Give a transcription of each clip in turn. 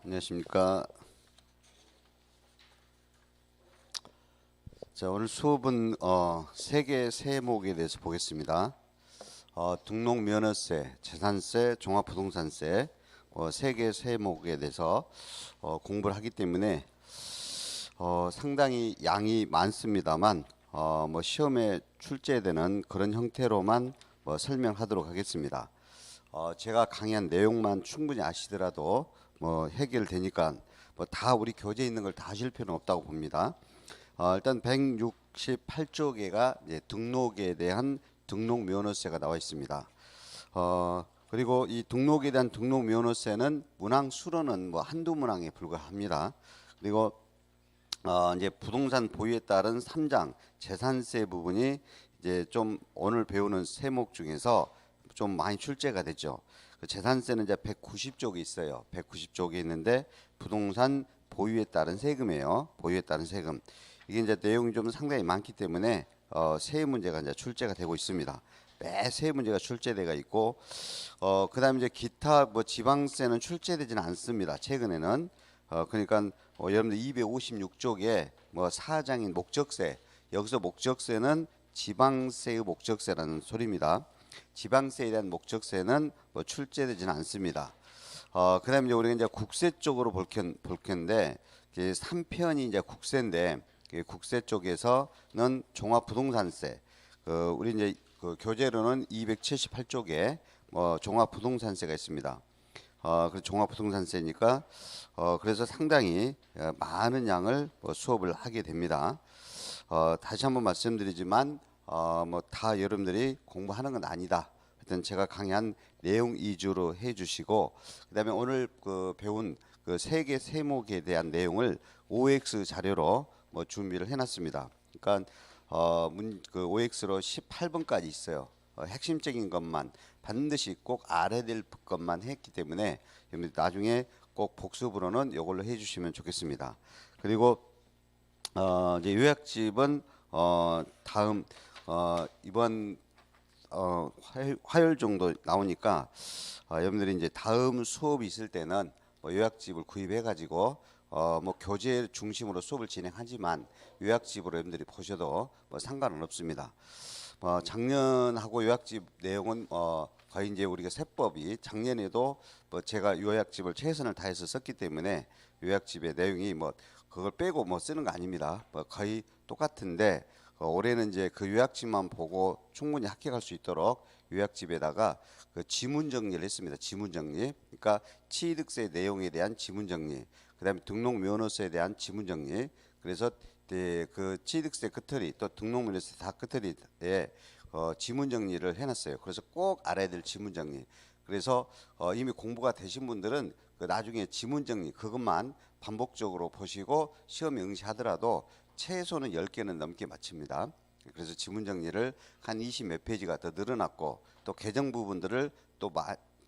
안녕하십니까. 자, 오늘 수업은 세개 세목에 대해서 보겠습니다. 등록면허세, 재산세, 종합부동산세 세개 세목에 대해서 공부를 하기 때문에 상당히 양이 많습니다만 뭐 시험에 출제되는 그런 형태로만 설명하도록 하겠습니다. 제가 강의한 내용만 충분히 아시더라도 해결되니까 다 우리 교재에 있는 걸 다 하실 필요는 없다고 봅니다. 일단 168쪽에가 등록에 대한 등록면허세가 나와 있습니다. 그리고 이 등록에 대한 등록면허세는 문항 수로는 한두 문항에 불과합니다. 그리고 이제 부동산 보유에 따른 3장 재산세 부분이 이제 좀 오늘 배우는 세목 중에서 좀 많이 출제가 됐죠. 그 재산세는 이제 190쪽이 있어요. 190쪽이 있는데 부동산 보유에 따른 세금이에요. 보유에 따른 세금. 이게 이제 내용이 좀 상당히 많기 때문에 세 문제가 이제 출제가 되고 있습니다. 매 세 문제가 출제되어 있고 그다음에 이제 기타 지방세는 출제되지는 않습니다. 최근에는 그러니까 여러분들 256쪽에 사장인 목적세, 여기서 목적세는 지방세의 목적세라는 소리입니다. 지방세에 대한 목적세는 출제되지는 않습니다. 그다음에 이제 우리가 이제 국세 쪽으로 볼 텐데 3편이 이제 국세인데 국세 쪽에서는 종합부동산세, 우리 이제 그 교재로는 278쪽에 종합부동산세가 있습니다. 그래서 종합부동산세니까 그래서 상당히 많은 양을 수업을 하게 됩니다. 다시 한번 말씀드리지만 다 여러분들이 공부하는 건 아니다. 하여튼 제가 강의한 내용 위주로 해주시고 그다음에 오늘 배운 그 세 개 세목에 대한 내용을 OX 자료로 준비를 해놨습니다. 그러니까 그 OX로 18번까지 있어요. 핵심적인 것만 반드시 꼭 알아야 될 것만 했기 때문에 나중에 꼭 복습으로는 이걸로 해주시면 좋겠습니다. 그리고 이제 요약집은 다음 이번 화요일 정도 나오니까 여러분들이 이제 다음 수업이 있을 때는 요약집을 구입해 가지고 교재 중심으로 수업을 진행하지만 요약집으로 여러분들이 보셔도 상관은 없습니다. 작년하고 요약집 내용은 거의 이제 우리가 세법이 작년에도 제가 요약집을 최선을 다해서 썼기 때문에 요약집의 내용이 그걸 빼고 쓰는 거 아닙니다. 거의 똑같은데 올해는 이제 그 요약집만 보고 충분히 합격할 수 있도록 요약집에다가 그 지문 정리를 했습니다. 지문 정리. 그러니까 취득세 내용에 대한 지문 정리. 그다음에 등록면허세에 대한 지문 정리. 그래서 그 취득세 끝터리 또 등록면허세 다 끝터리에 지문 정리를 해놨어요. 그래서 꼭 알아야 될 지문 정리. 그래서 이미 공부가 되신 분들은 그 나중에 지문 정리 그것만 반복적으로 보시고 시험에 응시하더라도 최소는 10개는 넘게 마칩니다. 그래서 지문 정리를 한 20 몇 페이지가 더 늘어났고 또 개정 부분들을 또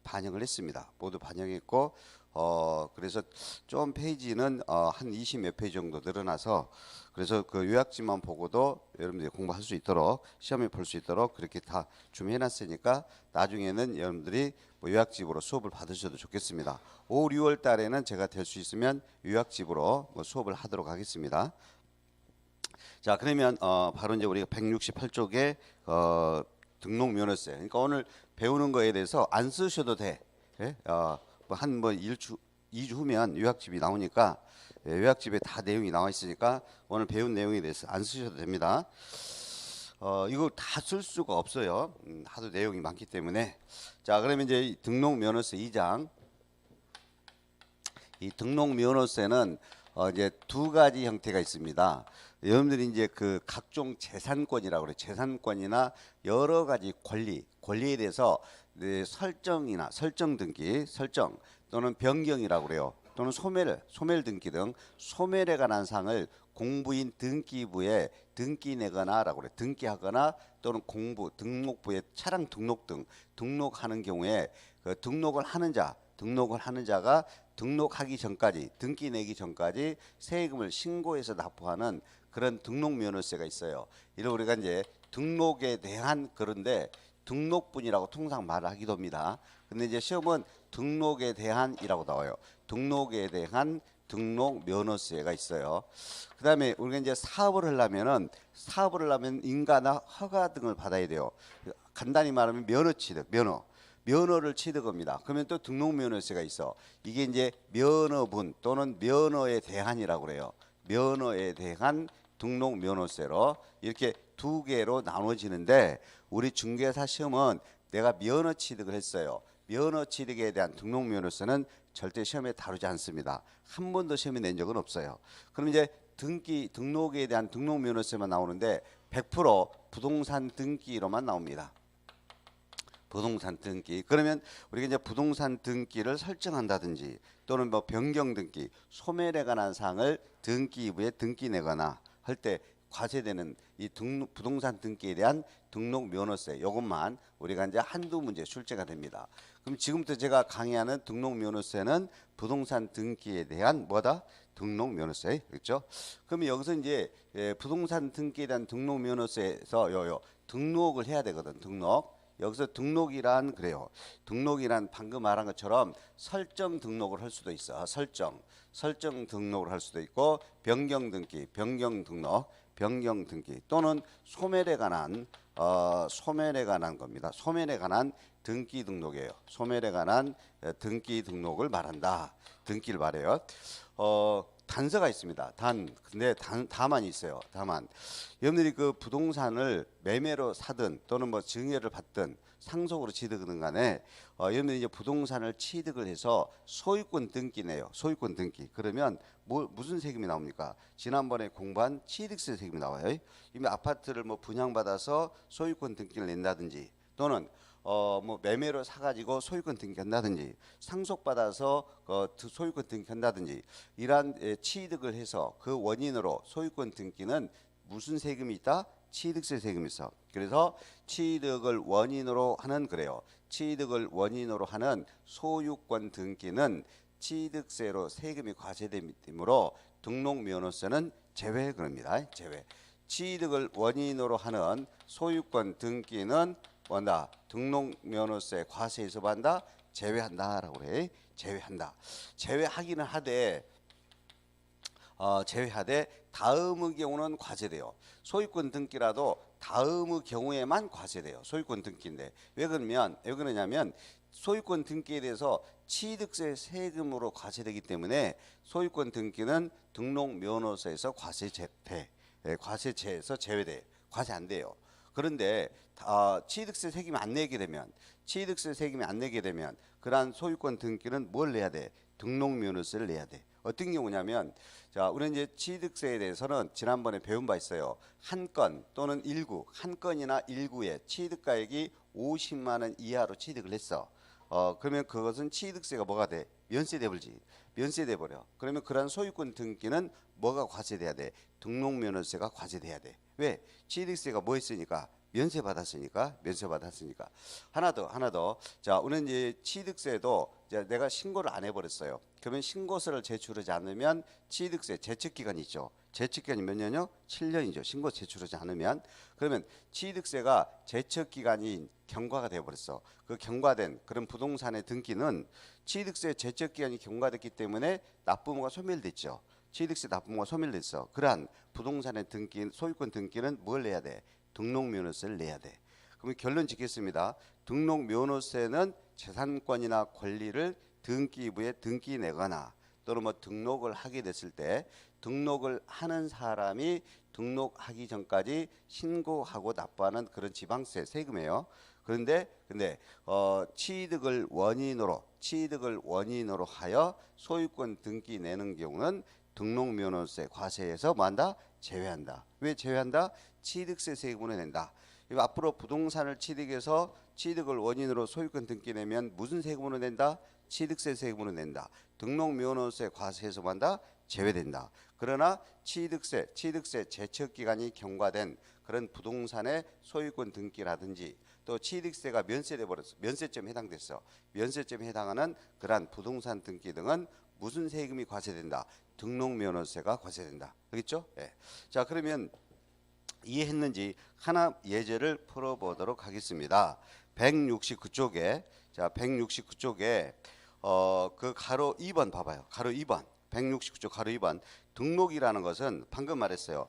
반영을 했습니다. 모두 반영했고 그래서 좀 페이지는 한 20 몇 페이지 정도 늘어나서 그래서 그 요약집만 보고도 여러분들이 공부할 수 있도록 시험에 볼 수 있도록 그렇게 다 준비해 놨으니까 나중에는 여러분들이 요약집으로 수업을 받으셔도 좋겠습니다. 5, 6월 달에는 제가 될 수 있으면 요약집으로 수업을 하도록 하겠습니다. 자, 그러면 바로 이제 우리가 168쪽에 등록면허세. 그러니까 오늘 배우는 거에 대해서 안 쓰셔도 돼. 예? 한 2주 후면 요약집이 나오니까 요약집에 다 내용이 나와 있으니까 오늘 배운 내용에 대해서 안 쓰셔도 됩니다. 이거 다 쓸 수가 없어요. 하도 내용이 많기 때문에. 자, 그러면 이제 등록면허세 2장. 이 등록면허세는 이제 두 가지 형태가 있습니다. 여러분들이 이제 그 각종 재산권이라고 그래요. 재산권이나 여러 가지 권리에 대해서 설정이나 설정 등기, 설정 또는 변경이라고 그래요. 또는 소멸 등기 등 소멸에 관한 사항을 공부인 등기부에 등기 내거나라고 그래요. 등기하거나 또는 등록부에 차량 등록 등 등록하는 경우에 그 등록을 하는 자가 등록하기 전까지 등기 내기 전까지 세금을 신고해서 납부하는 그런 등록면허세가 있어요. 이를 우리가 이제 등록에 대한 그런데 등록분이라고 통상 말을 하기도 합니다. 근데 이제 시험은 등록에 대한이라고 나와요. 등록에 대한 등록 면허세가 있어요. 그다음에 우리가 이제 사업을 하려면 인가나 허가 등을 받아야 돼요. 간단히 말하면 면허 취득, 면허를 취득합니다. 그러면 또 등록 면허세가 있어. 이게 이제 면허분 또는 면허에 대한이라고 그래요. 면허에 대한 등록 면허세로 이렇게 두 개로 나눠지는데 우리 중개사 시험은 내가 면허 취득을 했어요. 면허 취득에 대한 등록 면허세는 절대 시험에 다루지 않습니다. 한 번도 시험에 낸 적은 없어요. 그럼 이제 등록에 대한 등록 면허세만 나오는데 100% 부동산 등기로만 나옵니다. 부동산 등기. 그러면 우리가 이제 부동산 등기를 설정한다든지 또는 뭐 변경 등기, 소멸에 관한 사항을 등기부에 등기 내거나 할 때 과세되는 이 부동산 등기에 대한 등록 면허세 요것만 우리가 이제 한두 문제 출제가 됩니다. 그럼 지금부터 제가 강의하는 등록 면허세는 부동산 등기에 대한 뭐다? 등록 면허세. 그렇죠? 그러면 여기서 이제 부동산 등기에 대한 등록 면허세에서 등록을 해야 되거든. 등록. 여기서 등록이란 그래요. 등록이란 방금 말한 것처럼 설정 등록을 할 수도 있어. 설정 등록을 할 수도 있고 변경 등기, 변경 등기 또는 소멸에 관한 겁니다. 소멸에 관한 등기 등록이에요. 소멸에 관한 등기 등록을 말한다. 등기를 말해요. 단서가 있습니다. 근데 다만 있어요. 다만 여러분들이 그 부동산을 매매로 사든 또는 뭐 증여를 받든 상속으로 취득하든 간에 여러분들이 이제 부동산을 취득을 해서 소유권 등기 내요. 소유권 등기. 그러면 무슨 세금이 나옵니까? 지난번에 공부한 취득세 세금이 나와요. 이미 아파트를 뭐 분양받아서 소유권 등기를 낸다든지 또는 뭐 매매로 사가지고 소유권 등기한다든지 상속받아서 소유권 등기한다든지 이러한 취득을 해서 그 원인으로 소유권 등기는 무슨 세금이 있다? 취득세 세금이 있어. 그래서 취득을 원인으로 하는 그래요. 취득을 원인으로 하는 소유권 등기는 취득세로 세금이 과세되므로 등록 면허세는 제외 그럽니다. 제외. 취득을 원인으로 하는 소유권 등기는 뭔다? 등록 면허세 과세에서 반다 제외한다라고 그래. 제외하기는 하되 다음의 경우는 과세돼요. 소유권 등기라도 다음의 경우에만 과세돼요. 소유권 등기인데 왜 그러냐면 소유권 등기에 대해서 취득세 세금으로 과세되기 때문에 소유권 등기는 등록 면허세에서 과세제에서 제외돼. 과세 안 돼요. 그런데 취득세 세금이 안 내게 되면 그러한 소유권 등기는 뭘 내야 돼? 등록 면허세를 내야 돼. 어떤 경우냐면 자, 우리는 이제 취득세에 대해서는 지난번에 배운 바 있어요. 한 건 또는 일구, 한 건이나 일구의 취득가액이 50만 원 이하로 취득을 했어. 그러면 그것은 취득세가 뭐가 돼? 면세돼 버려. 그러면 그러한 소유권 등기는 뭐가 과세돼야 돼? 등록 면허세가 과세돼야 돼. 왜? 취득세가 뭐 했으니까? 면세 받았으니까. 하나 더. 자, 우리는 이제 취득세도 이제 내가 신고를 안 해버렸어요. 그러면 신고서를 제출하지 않으면 취득세 제척기간이 있죠. 제척기간이 몇 년이요? 7년이죠. 신고 제출하지 않으면. 그러면 취득세가 제척기간이 경과가 되어버렸어. 그 경과된 그런 부동산의 등기는 취득세 제척기간이 경과됐기 때문에 납부모가 소멸됐죠. 취득세 납부모가 소멸됐어. 그러한 부동산의 등기, 소유권 등기는 뭘 내야 돼? 등록 면허세를 내야 돼. 그러면 결론 짓겠습니다. 등록 면허세는 재산권이나 권리를 등기부에 등기 내거나 또는 뭐 등록을 하게 됐을 때 등록을 하는 사람이 등록하기 전까지 신고하고 납부하는 그런 지방세 세금이에요. 근데 취득을 원인으로 하여 소유권 등기 내는 경우는 등록 면허세 과세에서 뭐한다? 제외한다. 왜 제외한다? 취득세 세금으로 낸다. 앞으로 부동산을 취득해서 취득을 원인으로 소유권 등기 내면 무슨 세금으로 낸다? 취득세 세금으로 낸다. 등록 면허세 과세에서 뭐한다? 제외된다. 그러나 취득세 제척 기간이 경과된 그런 부동산의 소유권 등기라든지 또 취득세가 면세돼 버렸어. 면세점에 해당됐어. 면세점에 해당하는 그러한 부동산 등기 등은 무슨 세금이 과세된다? 등록 면허세가 과세된다. 알겠죠? 예. 자, 그러면 이해했는지 하나 예제를 풀어보도록 하겠습니다. 169쪽에 자 169쪽에 그 가로 2번 봐봐요. 가로 2번 169쪽 가로 2번 등록이라는 것은 방금 말했어요.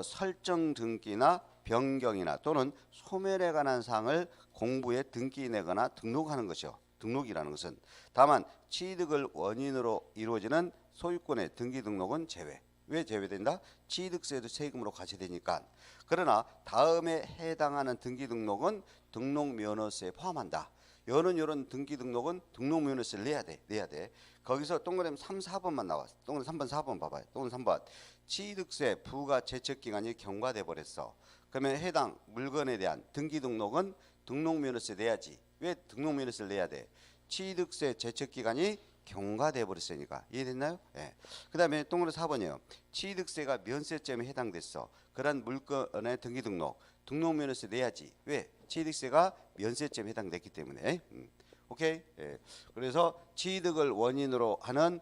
설정 등기나 변경이나 또는 소멸에 관한 사항을 공부에 등기 내거나 등록하는 것이요. 등록이라는 것은 다만 취득을 원인으로 이루어지는 소유권의 등기 등록은 제외. 왜 제외된다? 취득세도 세금으로 과세되니까. 그러나 다음에 해당하는 등기 등록은 등록면허세에 포함한다. 요런 등기 등록은 등록면허세를 내야 돼. 거기서 동그라미 3, 4번만 나와. 동그라미 3번, 4번 봐봐요. 동그라미 3번. 취득세 부과 제척 기간이 경과돼 버렸어. 그러면 해당 물건에 대한 등기 등록은 등록면허세 내야지. 왜 등록면허세를 내야 돼? 취득세 제척 기간이 경과돼 버렸으니까. 이해됐나요? 예. 그다음에 동그라미 4번이에요. 취득세가 면세점에 해당됐어. 그런 물건의 등기 등록면허세 내야지. 왜? 취득세가 면세점에 해당됐기 때문에. 오케이? 예. 그래서 취득을 원인으로 하는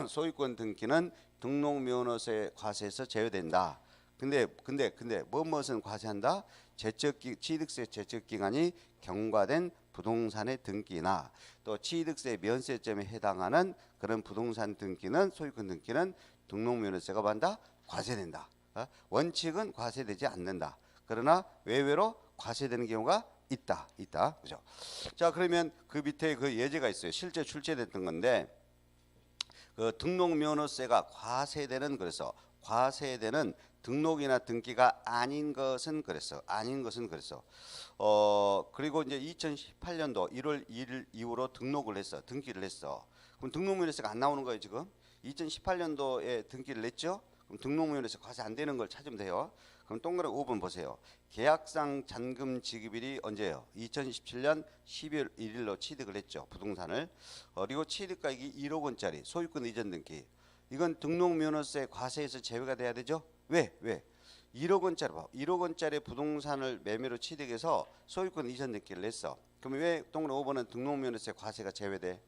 소유권 등기는 등록면허세 과세에서 제외된다. 근데 무엇은 과세한다? 취득세 제척 기간이 경과된 부동산의 등기나 또 취득세 면세점에 해당하는 그런 부동산 등기는 소유권 등기는 등록면허세가 받는다? 과세된다. 원칙은 과세되지 않는다. 그러나 외외로 과세되는 경우가 있다. 그죠? 자, 그러면 그 밑에 그 예제가 있어요. 실제 출제됐던 건데 그 등록면허세가 과세되는 그래서 과세되는 등록이나 등기가 아닌 것은 그랬어. 그리고 이제 2018년도 1월 1일 이후로 등기를 했어. 그럼 등록면허세가 안 나오는 거예요, 지금? 2018년도에 등기를 냈죠? 그럼 등록면허세 과세 안 되는 걸 찾으면 돼요. 그럼 동그라미 5번 보세요. 계약상 잔금 지급일이 언제예요? 2017년 12월 1일로 취득을 했죠. 부동산을. 그리고 취득가액이 1억 원짜리 소유권 이전 등기. 이건 등록면허세 과세에서 제외가 돼야 되죠? 왜? 1억 원짜리 봐. 1억 원짜리 부동산을 매매로 취득해서 소유권 이전 등기를 냈어. 그럼 왜 동그라미 5번은 등록면허세 과세가 제외돼?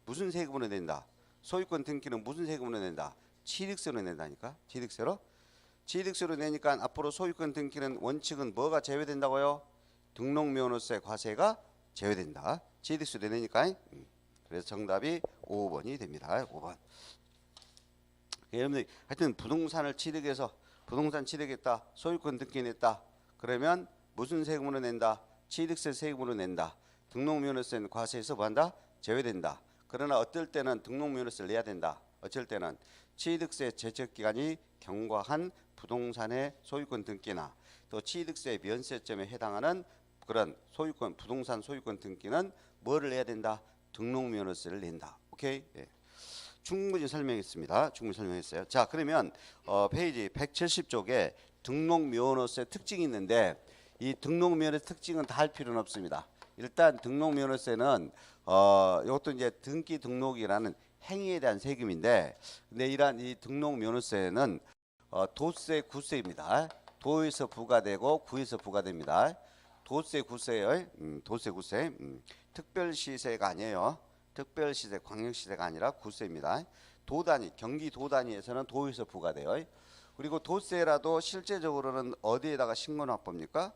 무슨 세금으로 낸다? 소유권 등기는 무슨 세금으로 낸다? 취득세로 낸다니까. 취득세로 내니까 앞으로 소유권 등기는 원칙은 뭐가 제외된다고요? 등록면허세 과세가 제외된다. 취득세로 내니까. 그래서 정답이 5번이 됩니다. 5번. 여러분들 하여튼 부동산을 취득해서 부동산 취득했다. 소유권 등기 냈다. 그러면 무슨 세금으로 낸다? 취득세 세금으로 낸다. 등록면허세는 과세에서 뭐한다? 제외된다. 그러나 어떨 때는 등록면허세를 내야 된다. 어쩔 때는 취득세 제척 기간이 경과한 부동산의 소유권 등기나 또 취득세 면세점에 해당하는 그런 부동산 소유권 등기는 뭐를 내야 된다? 등록면허세를 낸다. 오케이? 예. 충분히 설명했어요. 자, 그러면 페이지 170쪽에 등록면허세 특징이 있는데 이 등록면허세 특징은 다 할 필요는 없습니다. 일단 등록면허세는 이것도 이제 등기 등록이라는 행위에 대한 세금인데, 근데 이러한 이 등록면허세는 도세, 구세입니다. 도에서 부과되고 구에서 부과됩니다. 도세, 구세요. 도세, 구세. 특별시세가 아니에요. 특별시세, 광역시세가 아니라 구세입니다. 경기도 단위에서는 도에서 부과돼요. 그리고 도세라도 실제적으로는 어디에다가 신고 납부입니까?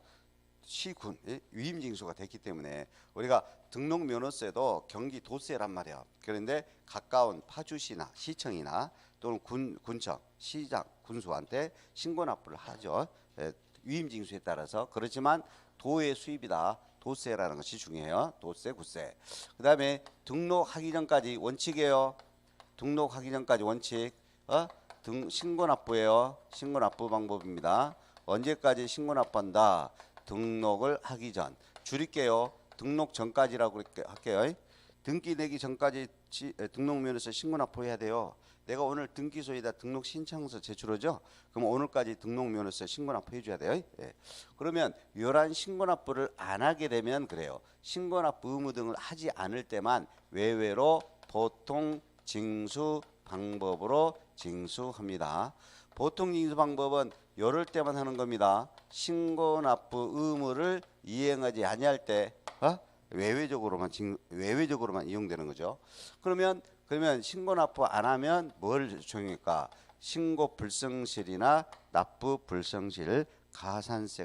시군, 위임징수가 됐기 때문에 우리가 등록면허세도 경기도세란 말이야. 그런데 가까운 파주시나 시청이나 또는 군청, 시장, 군수한테 신고 납부를 하죠. 위임징수에 따라서. 그렇지만 도의 수입이다. 도세라는 것이 중요해요. 도세, 구세. 그 다음에 등록하기 전까지 원칙이에요. 등록하기 전까지 원칙. 신고 납부예요. 신고 납부 방법입니다. 언제까지 신고 납부한다? 등록을 하기 전. 줄일게요. 등록 전까지라고 할게요. 등기 내기 전까지 등록면허세 신고 납부해야 돼요. 내가 오늘 등기소에다 등록 신청서 제출하죠. 그럼 오늘까지 등록면허세 신고 납부해 줘야 돼요. 예. 그러면 이러한 신고 납부를 안 하게 되면 그래요. 신고 납부 의무 등을 하지 않을 때만 외외로 보통 징수 방법으로 징수합니다. 보통 징수 방법은 이럴 때만 하는 겁니다. 신고 납부 의무를 이행하지 아니할 때 외외적으로만 이용되는 거죠. 그러면 신고 납부 안 하면 뭘 적용할까? 신고 불성실이나 납부 불성실 가산세